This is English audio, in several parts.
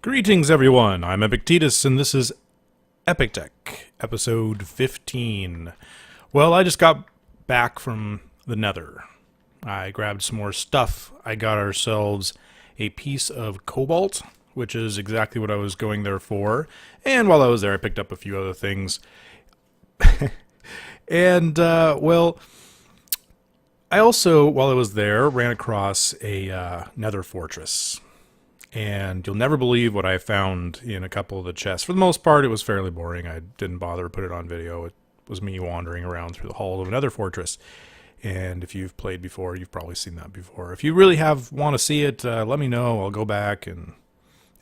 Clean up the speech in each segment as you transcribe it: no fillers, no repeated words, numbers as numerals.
Greetings, everyone. I'm EpikTek, and this is EpikTek, episode 15. Well, I just got back from the Nether. I grabbed some more stuff. I got ourselves a piece of cobalt, which is exactly what I was going there for. And while I was there, I picked up a few other things. And, well, I also, while I was there, ran across a nether fortress. And you'll never believe what I found in a couple of the chests. For the most part, it was fairly boring. I didn't bother to put it on video. It was me wandering around through the hall of another fortress. And if you've played before, you've probably seen that before. If you really want to see it, let me know. I'll go back and...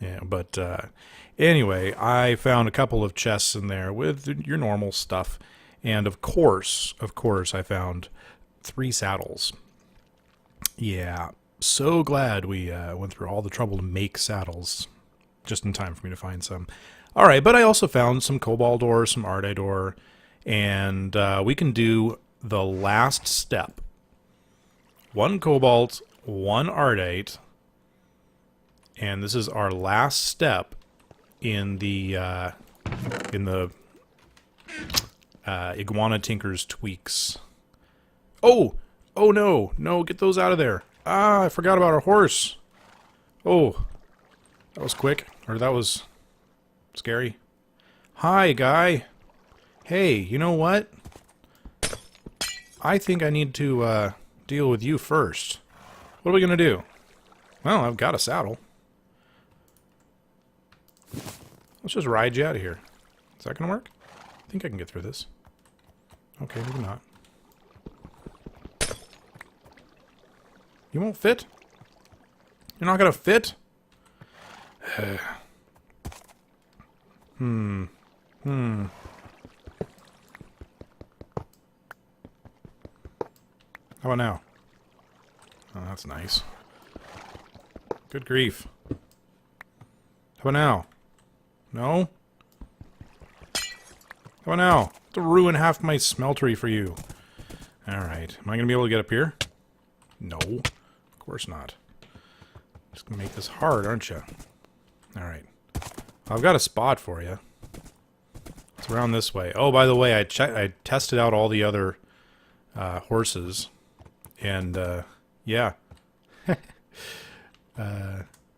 Yeah, but anyway, I found a couple of chests in there with your normal stuff. And of course, I found 3 saddles. Yeah. So glad we went through all the trouble to make saddles just in time for me to find some. Alright, but I also found some cobalt ore, some ardite ore, and we can do the last step. 1 cobalt, 1 ardite, and this is our last step in the Iguana Tinker's tweaks. Oh no, get those out of there. Ah, I forgot about our horse. Oh, that was quick. Or that was scary. Hi, guy. Hey, you know what? I think I need to deal with you first. What are we going to do? Well, I've got a saddle. Let's just ride you out of here. Is that going to work? I think I can get through this. Okay, maybe not. You won't fit? You're not gonna fit? How about now? Oh, that's nice. Good grief. How about now? No? How about now? I have to ruin half my smeltery for you. Alright. Am I gonna be able to get up here? No. Of course not. Just gonna make this hard, aren't you? Alright. I've got a spot for you. It's around this way. Oh, by the way, I tested out all the other horses. And, yeah.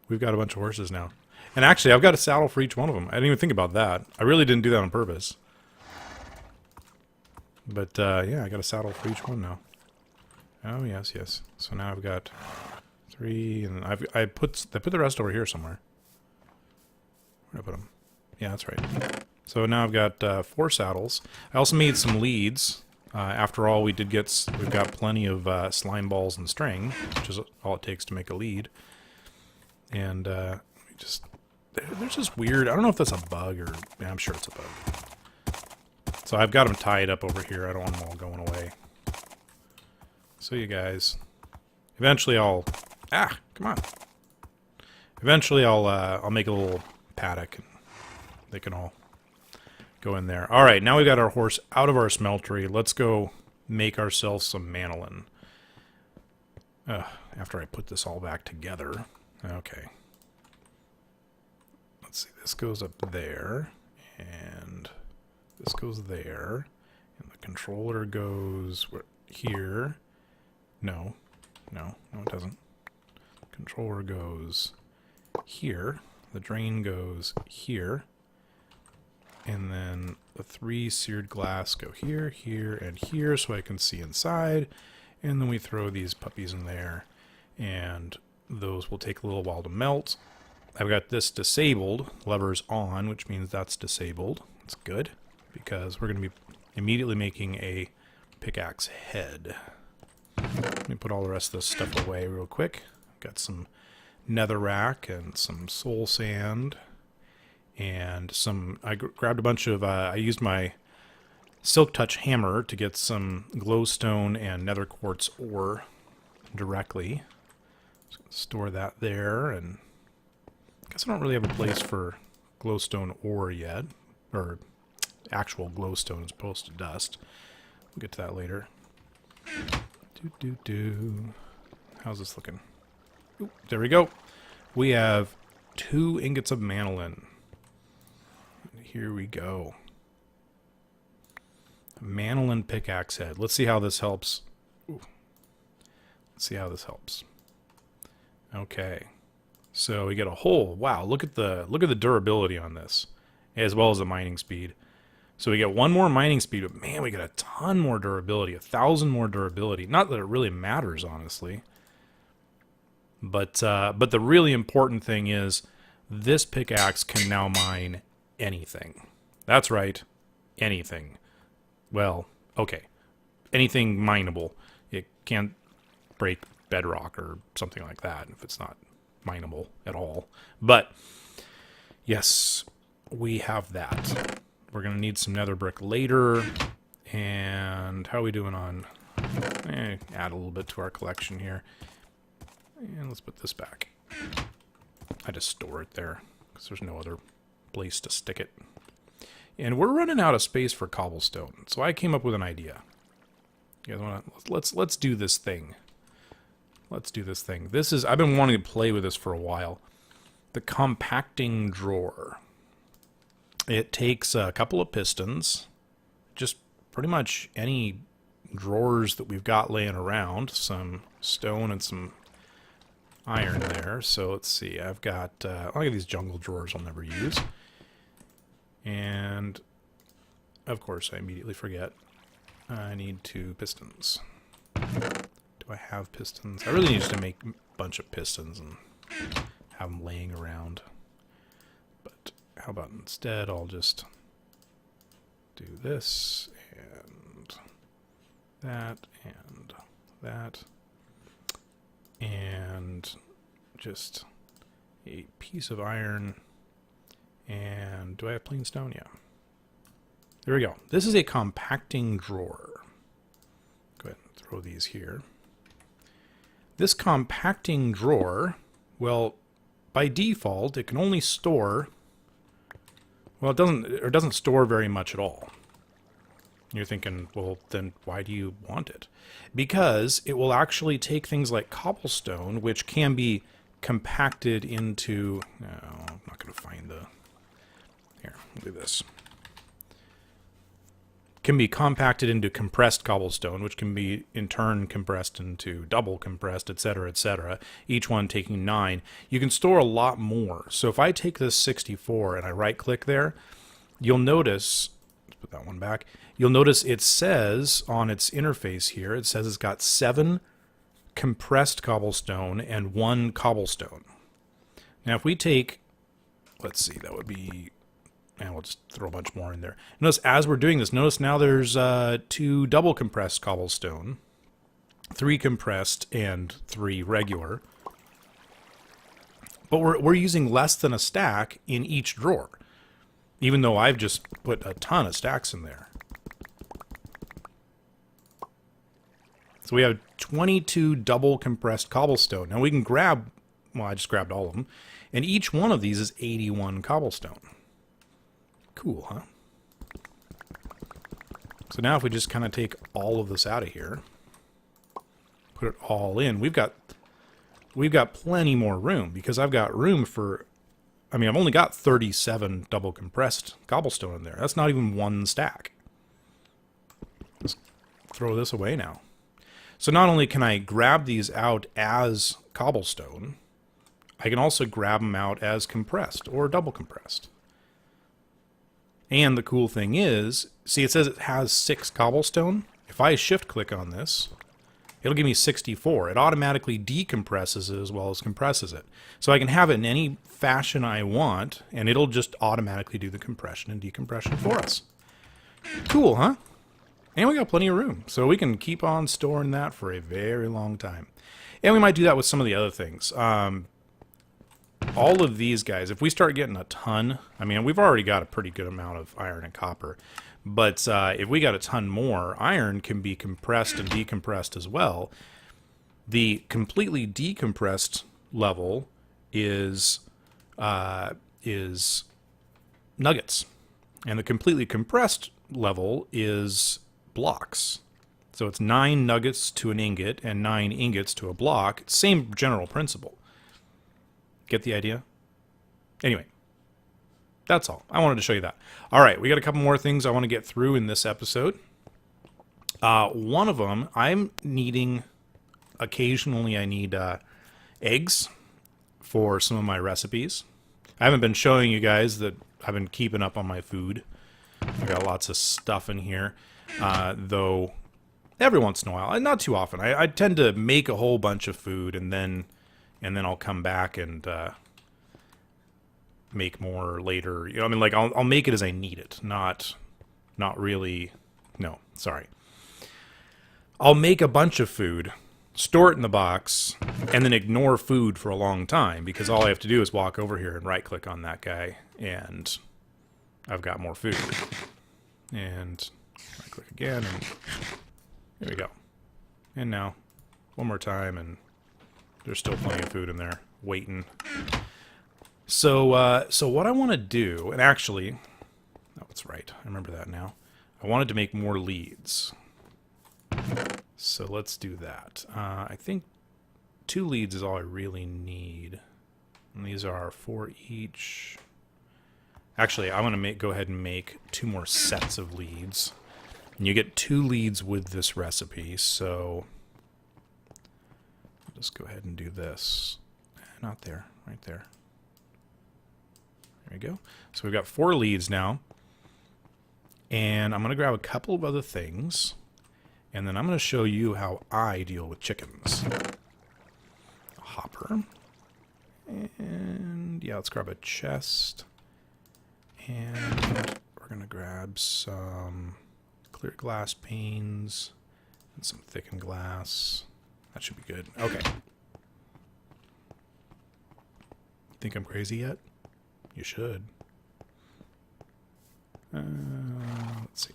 We've got a bunch of horses now. And actually, I've got a saddle for each one of them. I didn't even think about that. I really didn't do that on purpose. But, yeah, I got a saddle for each one now. Oh, yes. So now I've got 3, and I put the rest over here somewhere. Where did I put them? Yeah, that's right. So now I've got 4 saddles. I also made some leads. After all, we've got plenty of slime balls and string, which is all it takes to make a lead. And there's this weird. I don't know if that's a bug or yeah, I'm sure it's a bug. So I've got them tied up over here. I don't want them all going away. So you guys, eventually I'll come on. Eventually I'll make a little paddock and they can all go in there. All right, now we've got our horse out of our smeltery. Let's go make ourselves some Manyullyn. After I put this all back together. Okay. Let's see. This goes up there, and this goes there, and the controller goes here. No, it doesn't. Controller goes here. The drain goes here. And then the 3 seared glass go here, here, and here so I can see inside. And then we throw these puppies in there. And those will take a little while to melt. I've got this disabled. Levers on, which means that's disabled. That's good, because we're going to be immediately making a pickaxe head. Let me put all the rest of this stuff away real quick. Got some netherrack and some soul sand and some. I grabbed a bunch of. I used my silk touch hammer to get some glowstone and nether quartz ore directly. Store that there, and I guess I don't really have a place for glowstone ore yet, or actual glowstone as opposed to dust. We'll get to that later. How's this looking? Ooh, there we go. We have 2 ingots of Manyullyn. Here we go. Manyullyn pickaxe head. Let's see how this helps. Ooh. Let's see how this helps. Okay. So we get a hole. Wow, look at the durability on this, as well as the mining speed. So we get 1 more mining speed, but man, we get a ton more durability, 1,000 more durability. Not that it really matters, honestly. But the really important thing is this pickaxe can now mine anything. That's right, anything. Well, okay, anything mineable. It can't break bedrock or something like that if it's not mineable at all. But yes, we have that. We're going to need some nether brick later. And how are we doing on... add a little bit to our collection here. And let's put this back. I just store it there because there's no other place to stick it. And we're running out of space for cobblestone. So I came up with an idea. You guys want to... Let's do this thing. Let's do this thing. This is... I've been wanting to play with this for a while. The compacting drawer. It takes a couple of pistons, just pretty much any drawers that we've got laying around, some stone and some iron there. So let's see, I've got these jungle drawers I'll never use. And, of course, I immediately forget. I need 2 pistons. Do I have pistons? I really need to make a bunch of pistons and have them laying around. But... how about instead I'll just do this and that and that and just a piece of iron. And do I have plain stone? Yeah. There we go. This is a compacting drawer. Go ahead and throw these here. This compacting drawer, well, by default it can only store... well, it doesn't store very much at all. You're thinking, well, then why do you want it? Because it will actually take things like cobblestone, which can be compacted into... no, I'm not going to find the... here, we'll do this. Can be compacted into compressed cobblestone, which can be in turn compressed into double compressed, etc., each one taking 9. You can store a lot more. So if I take this 64 and I right click there, you'll notice, let's put that one back, you'll notice it says on its interface here, it says it's got 7 compressed cobblestone and 1 cobblestone. Now if we take, let's see, that would be... and we'll just throw a bunch more in there. Notice as we're doing this, notice now there's 2 double compressed cobblestone, 3 compressed, and 3 regular. But we're using less than a stack in each drawer, even though I've just put a ton of stacks in there. So we have 22 double compressed cobblestone. Now we can grab, well, I just grabbed all of them, and each one of these is 81 cobblestone. Cool, huh? So now if we just kind of take all of this out of here, put it all in, we've got plenty more room, because I've got room for, I mean, I've only got 37 double compressed cobblestone in there. That's not even 1 stack. Let's throw this away now. So not only can I grab these out as cobblestone, I can also grab them out as compressed or double compressed. And the cool thing is, see, it says it has 6 cobblestone. If I shift click on this, it'll give me 64. It automatically decompresses it as well as compresses it. So I can have it in any fashion I want, and it'll just automatically do the compression and decompression for us. Cool, huh? And we got plenty of room, so we can keep on storing that for a very long time. And we might do that with some of the other things. All of these guys, if we start getting a ton, I mean, we've already got a pretty good amount of iron and copper, but if we got a ton more, iron can be compressed and decompressed as well. The completely decompressed level is nuggets, and the completely compressed level is blocks. So it's 9 nuggets to an ingot and 9 ingots to a block. Same general principle. Get the idea? Anyway, that's all. I wanted to show you that. All right, we got a couple more things I want to get through in this episode. One of them, I'm needing, occasionally I need eggs for some of my recipes. I haven't been showing you guys that I've been keeping up on my food. I've got lots of stuff in here, though every once in a while, not too often. I tend to make a whole bunch of food and then I'll come back and make more later. You know, I mean, like I'll make it as I need it, not really. No, sorry. I'll make a bunch of food, store it in the box, and then ignore food for a long time because all I have to do is walk over here and right-click on that guy, and I've got more food. And right-click again, and there we go. And now, one more time, and there's still plenty of food in there waiting. So what I want to do, and actually, oh, that's right. I remember that now. I wanted to make more leads. So let's do that. I think 2 leads is all I really need. And these are 4 each. Actually, I want to go ahead and make 2 more sets of leads. And you get 2 leads with this recipe, so I'll just go ahead and do this. Not there, right there. There we go. So we've got 4 leads now. And I'm going to grab a couple of other things. And then I'm going to show you how I deal with chickens. A hopper. And yeah, let's grab a chest. And we're going to grab some clear glass panes and some thickened glass. That should be good. Okay. Think I'm crazy yet? You should. Let's see.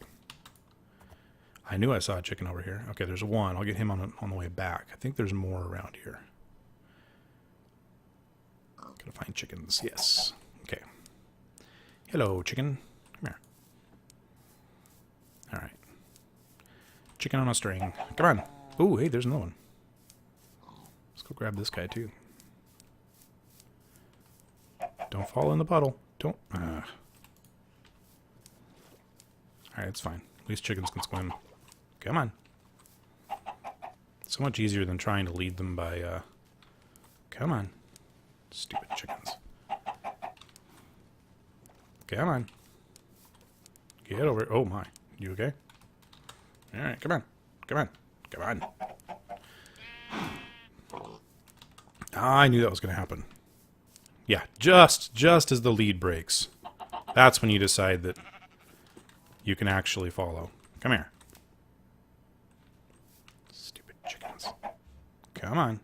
I knew I saw a chicken over here. Okay, there's one. I'll get him on the way back. I think there's more around here. Gotta find chickens. Yes. Okay. Hello, chicken. Come here. All right. Chicken on a string. Come on. Oh, hey, there's another one. Let's go grab this guy, too. Don't fall in the puddle. Don't. All right, it's fine. At least chickens can swim. Come on. So much easier than trying to lead them by, Come on. Stupid chickens. Come on. Get over. Oh, my. You okay? All right, come on. Come on. Come on. I knew that was going to happen. Yeah, just as the lead breaks. That's when you decide that you can actually follow. Come here. Stupid chickens. Come on.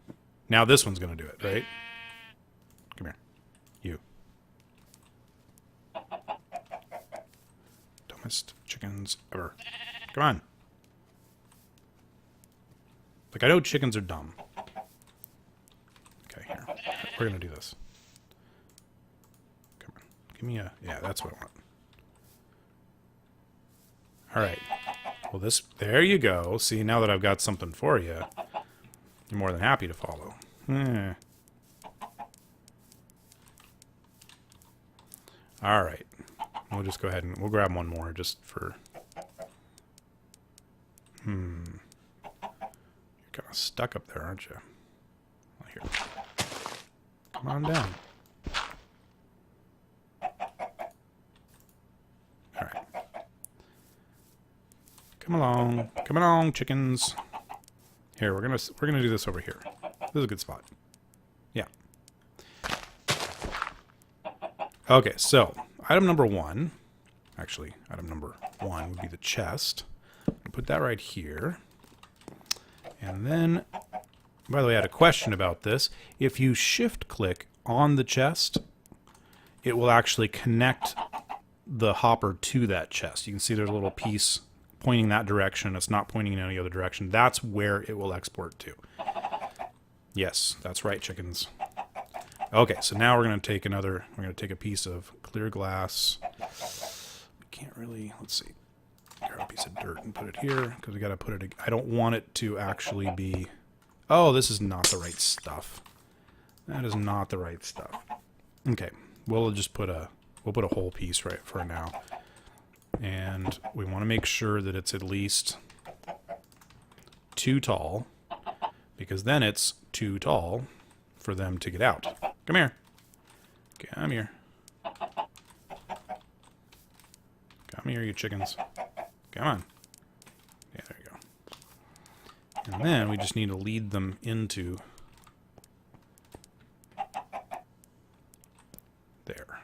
Now this one's going to do it, right? Come here. You. Dumbest chickens ever. Come on. Like, I know chickens are dumb. Okay, here. We're going to do this. Come on. Give me a... Yeah, that's what I want. Alright. Well, this... There you go. See, now that I've got something for you, you're more than happy to follow. Alright. We'll just go ahead and... We'll grab one more just for... You're kind of stuck up there, aren't you? Well, here. Come on down. Alright. Come along. Come along, chickens. Here, we're gonna do this over here. This is a good spot. Yeah. Okay, so item number 1. Actually, item number 1 would be the chest. Put that right here. And then, by the way, I had a question about this. If you shift-click on the chest, it will actually connect the hopper to that chest. You can see there's a little piece pointing that direction. It's not pointing in any other direction. That's where it will export to. Yes, that's right, chickens. Okay, so now we're going to take we're going to take a piece of clear glass. We can't really, let's see. Grab a piece of dirt and put it here, because we got to put it, I don't want it to actually be, oh, this is not the right stuff. That is not the right stuff. Okay, we'll just put a whole piece right for now. And we want to make sure that it's at least 2 tall, because then it's too tall for them to get out. Come here. Come here. Come here, you chickens. Come on. Yeah, there you go. And then we just need to lead them into there.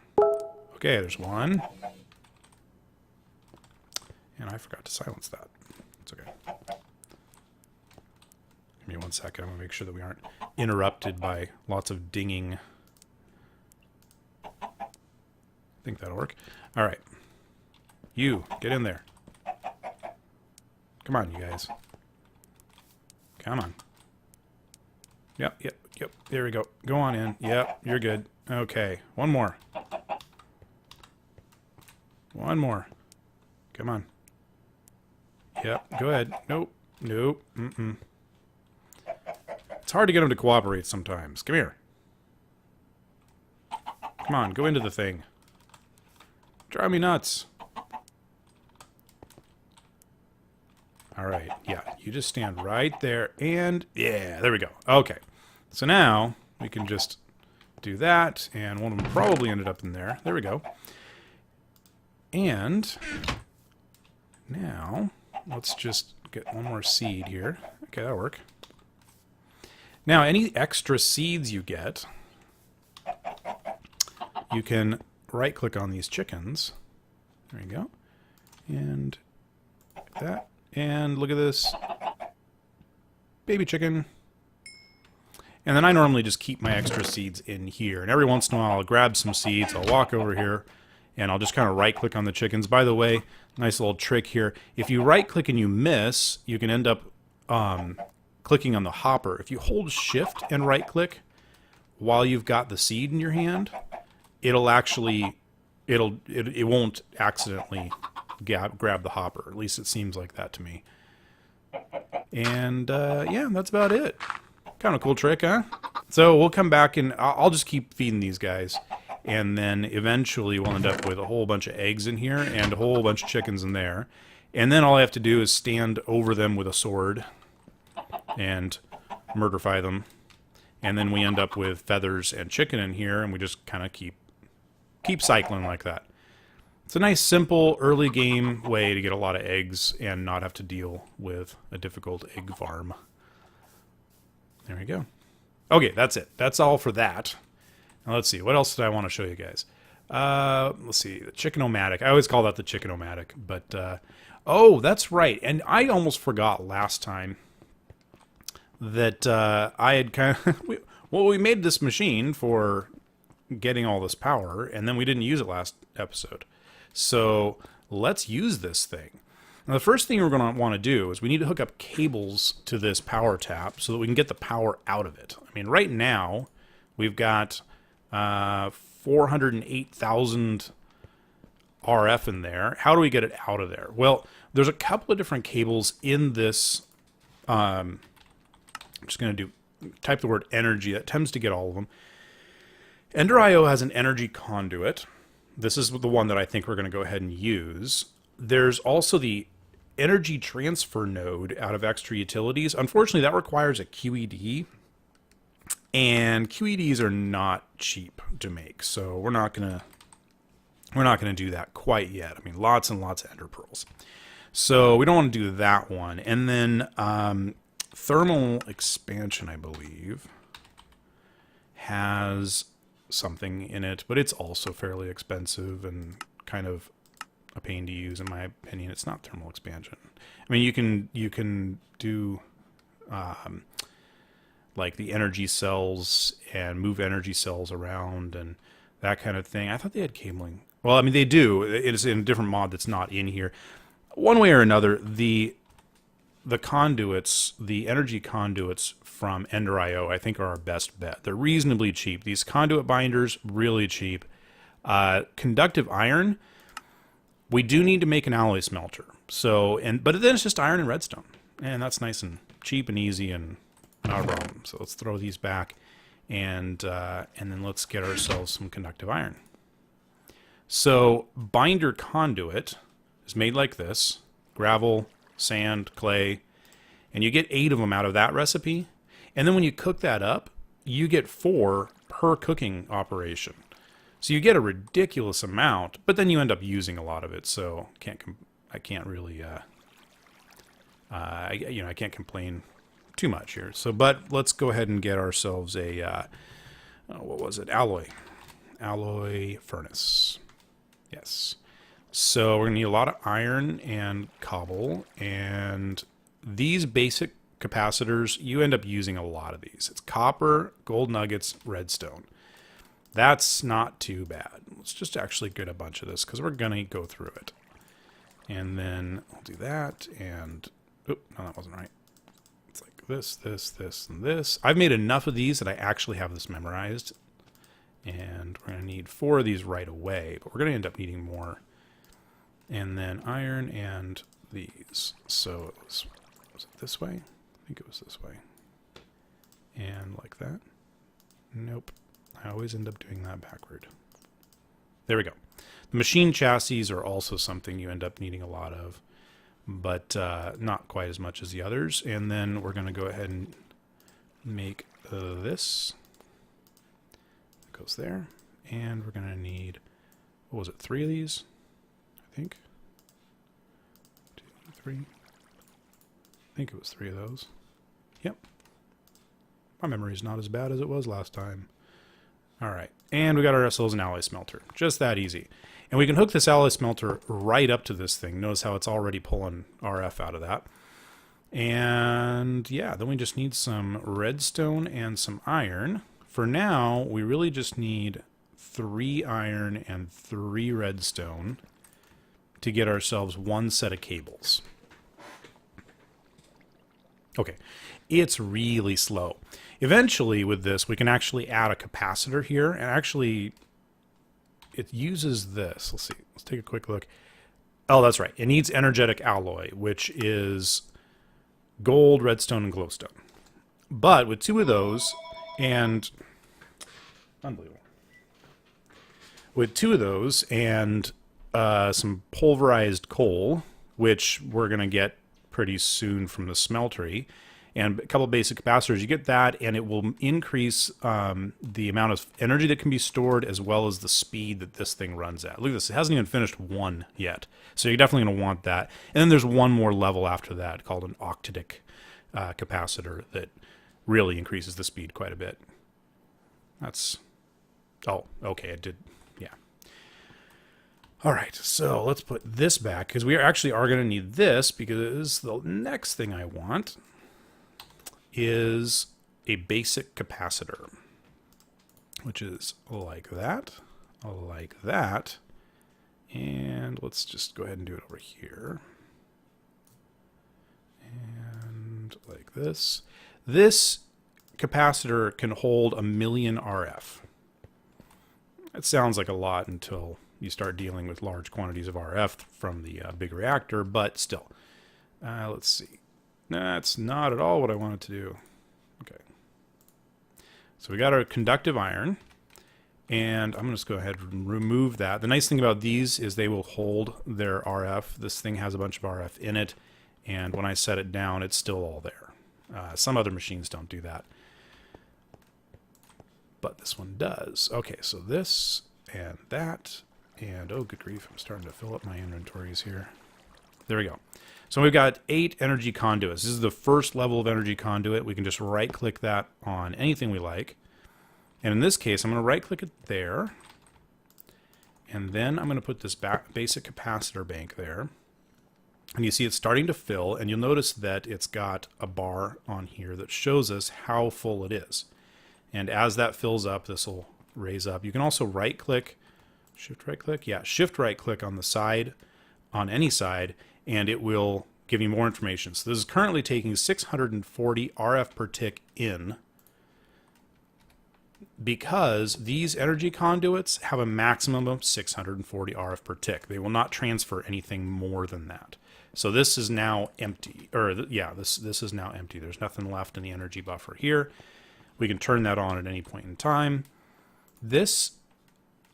Okay, there's one. And I forgot to silence that. It's okay. Give me 1 second. I'm going to make sure that we aren't interrupted by lots of dinging. I think that'll work. All right. You, get in there. Come on, you guys. Come on. Yep. There we go. Go on in. Yep, you're good. Okay, one more. One more. Come on. Yep, go ahead. Nope. It's hard to get them to cooperate sometimes. Come here. Come on, go into the thing. Drive me nuts. Alright, yeah, you just stand right there, and yeah, there we go. Okay, so now we can just do that, and one of them probably ended up in there. There we go. And now, let's just get one more seed here. Okay, that'll work. Now, any extra seeds you get, you can right-click on these chickens. There you go. And like that. And look at this. Baby chicken. And then I normally just keep my extra seeds in here. And every once in a while I'll grab some seeds, I'll walk over here, and I'll just kind of right-click on the chickens. By the way, nice little trick here. If you right-click and you miss, you can end up clicking on the hopper. If you hold Shift and right-click while you've got the seed in your hand, it'll actually, it won't accidentally grab the hopper. At least it seems like that to me. And yeah, that's about it. Kind of cool trick, huh? So we'll come back and I'll just keep feeding these guys. And then eventually we'll end up with a whole bunch of eggs in here and a whole bunch of chickens in there. And then all I have to do is stand over them with a sword and murderify them. And then we end up with feathers and chicken in here, and we just kind of keep cycling like that. It's a nice, simple, early game way to get a lot of eggs and not have to deal with a difficult egg farm. There we go. Okay, that's it. That's all for that. Now let's see. What else did I want to show you guys? Let's see. The Chicken-o-Matic. I always call that the Chicken-o-Matic. But, oh, that's right. And I almost forgot last time that I had kind of... we made this machine for getting all this power, and then we didn't use it last episode. So let's use this thing. Now, the first thing we're going to want to do is we need to hook up cables to this power tap so that we can get the power out of it. I mean, right now, we've got 408,000 RF in there. How do we get it out of there? Well, there's a couple of different cables in this. I'm just going to type the word energy. That tends to get all of them. Ender.io has an energy conduit. This is the one that I think we're going to go ahead and use. There's also the energy transfer node out of Extra Utilities. Unfortunately, that requires a QED, and QEDs are not cheap to make, so we're not gonna do that quite yet. I mean, lots and lots of ender pearls, so we don't want to do that one. And then thermal expansion, I believe, has something in it, but it's also fairly expensive and kind of a pain to use, in my opinion. It's not thermal expansion. I mean, you can do like the energy cells and move energy cells around and that kind of thing. I thought they had cabling. Well, I mean, they do. It's in a different mod that's not in here. One way or another, the conduits, the energy conduits from Ender.io, I think are our best bet. They're reasonably cheap. These conduit binders, really cheap. Conductive iron, we do need to make an alloy smelter. So, but then it's just iron and redstone, and that's nice and cheap and easy and not a problem. So let's throw these back, and then let's get ourselves some conductive iron. So binder conduit is made like this: gravel, sand, clay, and you get 8 of them out of that recipe. And then when you cook that up, you get 4 per cooking operation. So you get a ridiculous amount, but then you end up using a lot of it. So I can't really, I can't complain too much here. So, but let's go ahead and get ourselves a, what was it? Alloy furnace. Yes. So we're gonna need a lot of iron and cobble, and these basic capacitors, you end up using a lot of these. It's copper, gold nuggets, redstone. That's not too bad. Let's just actually get a bunch of this because we're gonna go through it. And then I'll do that, and oh, no, that wasn't right. It's like this, this, this, and this. I've made enough of these that I actually have this memorized. And we're gonna need 4 of these right away, but we're gonna end up needing more. And then iron and these. So was it this way? I think it was this way. And like that. Nope. I always end up doing that backward. There we go. The machine chassis are also something you end up needing a lot of, but not quite as much as the others. And then we're going to go ahead and make this. It goes there. And we're going to need, what was it, 3 of these? I think. 2, 3. I think it was 3 of those. Yep. My memory's not as bad as it was last time. All right. And we got ourselves an alloy smelter. Just that easy. And we can hook this alloy smelter right up to this thing. Notice how it's already pulling RF out of that. And yeah, then we just need some redstone and some iron. For now, we really just need 3 iron and 3 redstone to get ourselves 1 set of cables. Okay, it's really slow. Eventually with this, we can actually add a capacitor here, and actually it uses this. Let's see, let's take a quick look. Oh, that's right. It needs energetic alloy, which is gold, redstone, and glowstone. But with 2 of those, and unbelievable. With 2 of those and some pulverized coal, which we're going to get pretty soon from the smeltery, and a couple of basic capacitors, you get that, and it will increase the amount of energy that can be stored as well as the speed that this thing runs at. Look at this. It hasn't even finished 1 yet. So you're definitely going to want that. And then there's one more level after that called an octadic capacitor that really increases the speed quite a bit. That's... Oh, okay, it did... Yeah. All right, so let's put this back, because we actually are going to need this, because the next thing I want is a basic capacitor, which is like that, and let's just go ahead and do it over here, and like this. This capacitor can hold 1,000,000 RF. It sounds like a lot until you start dealing with large quantities of RF from the Big Reactor, but still. Let's see. That's not at all what I wanted to do. Okay. So we got our conductive iron, and I'm going to just go ahead and remove that. The nice thing about these is they will hold their RF. This thing has a bunch of RF in it, and when I set it down, it's still all there. Some other machines don't do that, but this one does. Okay, so this and that, and oh, good grief, I'm starting to fill up my inventories here. There we go. So we've got 8 energy conduits. This is the first level of energy conduit. We can just right-click that on anything we like. And in this case, I'm going to right-click it there. And then I'm going to put this basic capacitor bank there. And you see it's starting to fill, and you'll notice that it's got a bar on here that shows us how full it is. And as that fills up, this will raise up. You can also right-click, shift right-click? Yeah, shift right-click on the side, on any side, and it will give you more information. So this is currently taking 640 RF per tick in, because these energy conduits have a maximum of 640 RF per tick. They will not transfer anything more than that. So this is now empty, or yeah, this is now empty. There's nothing left in the energy buffer here. We can turn that on at any point in time. This,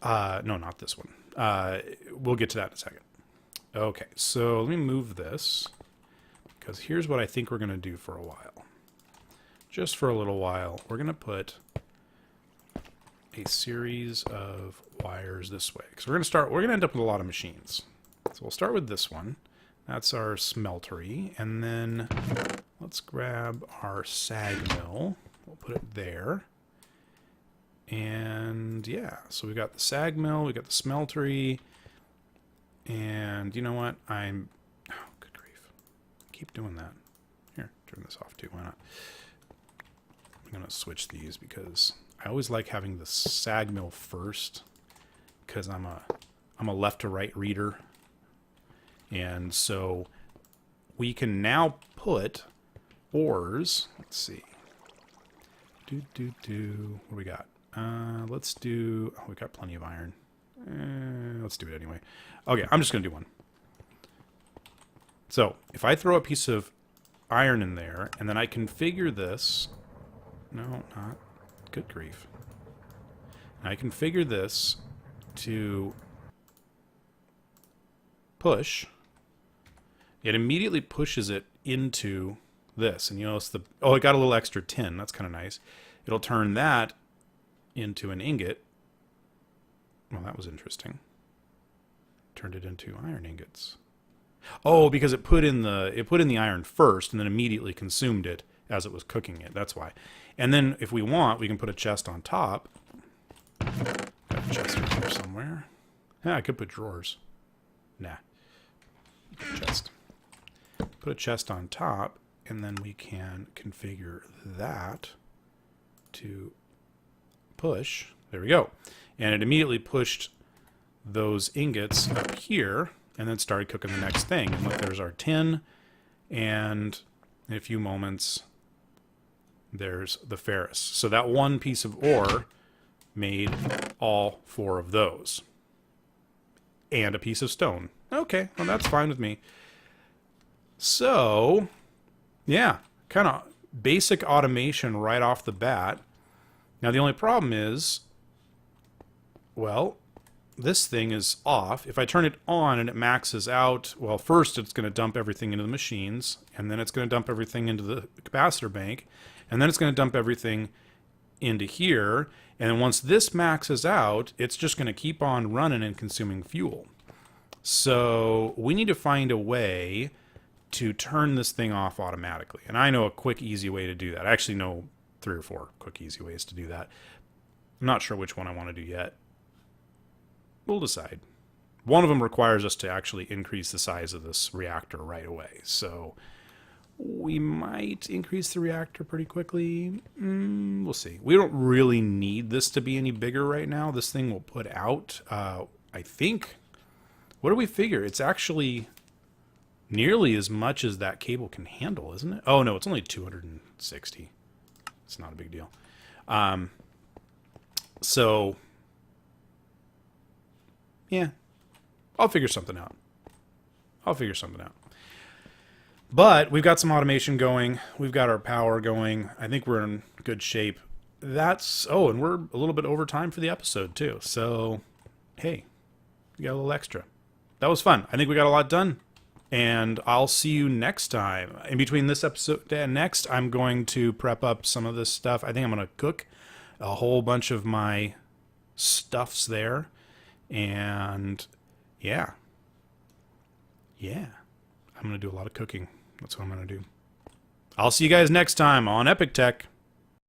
no, not this one. We'll get to that in a second. Okay, so let me move this, because here's what I think we're going to do for a while. Just for a little while, we're going to put a series of wires this way. Because we're going to end up with a lot of machines. So we'll start with this one. That's our smeltery. And then let's grab our sag mill. We'll put it there. And yeah, so we got the sag mill, we got the smeltery. And you know what? Oh, good grief. Keep doing that. Here, turn this off too. Why not? I'm going to switch these because I always like having the sag mill first because I'm a left to right reader. And so we can now put ores. Let's see. What do we got? Let's do... Oh, we got plenty of iron. Let's do it anyway. Okay, I'm just going to do one. So, if I throw a piece of iron in there, and then I configure this... No, not... Good grief. I configure this to push. It immediately pushes it into this. And you notice the... Oh, it got a little extra tin. That's kind of nice. It'll turn that into an ingot. Well, that was interesting. Turned it into iron ingots. Oh, because it put in the iron first and then immediately consumed it as it was cooking it. That's why. And then if we want, we can put a chest on top. Got a chest here somewhere. Yeah, I could put drawers. Nah. Chest. Put a chest on top, and then we can configure that to push. There we go. And it immediately pushed those ingots up here and then started cooking the next thing. And look, there's our tin. And in a few moments, there's the ferrous. So that one piece of ore made all 4 of those. And a piece of stone. Okay, well, that's fine with me. So, yeah, kind of basic automation right off the bat. Now, the only problem is, well, this thing is off. If I turn it on and it maxes out, well, first it's going to dump everything into the machines, and then it's going to dump everything into the capacitor bank, and then it's going to dump everything into here, and then once this maxes out, it's just going to keep on running and consuming fuel. So we need to find a way to turn this thing off automatically. And I know a quick, easy way to do that. I actually know 3 or 4 quick, easy ways to do that. I'm not sure which one I want to do yet. We'll decide. One of them requires us to actually increase the size of this reactor right away. So we might increase the reactor pretty quickly. We'll see. We don't really need this to be any bigger right now. This thing will put out, I think... What do we figure? It's actually nearly as much as that cable can handle, isn't it? Oh, no, it's only 260. It's not a big deal. So, yeah, I'll figure something out. But we've got some automation going. We've got our power going. I think we're in good shape. Oh, and we're a little bit over time for the episode, too. So, hey, we got a little extra. That was fun. I think we got a lot done. And I'll see you next time. In between this episode and next, I'm going to prep up some of this stuff. I think I'm going to cook a whole bunch of my stuffs there. And yeah. I'm going to do a lot of cooking. That's what I'm going to do. I'll see you guys next time on EpikTek.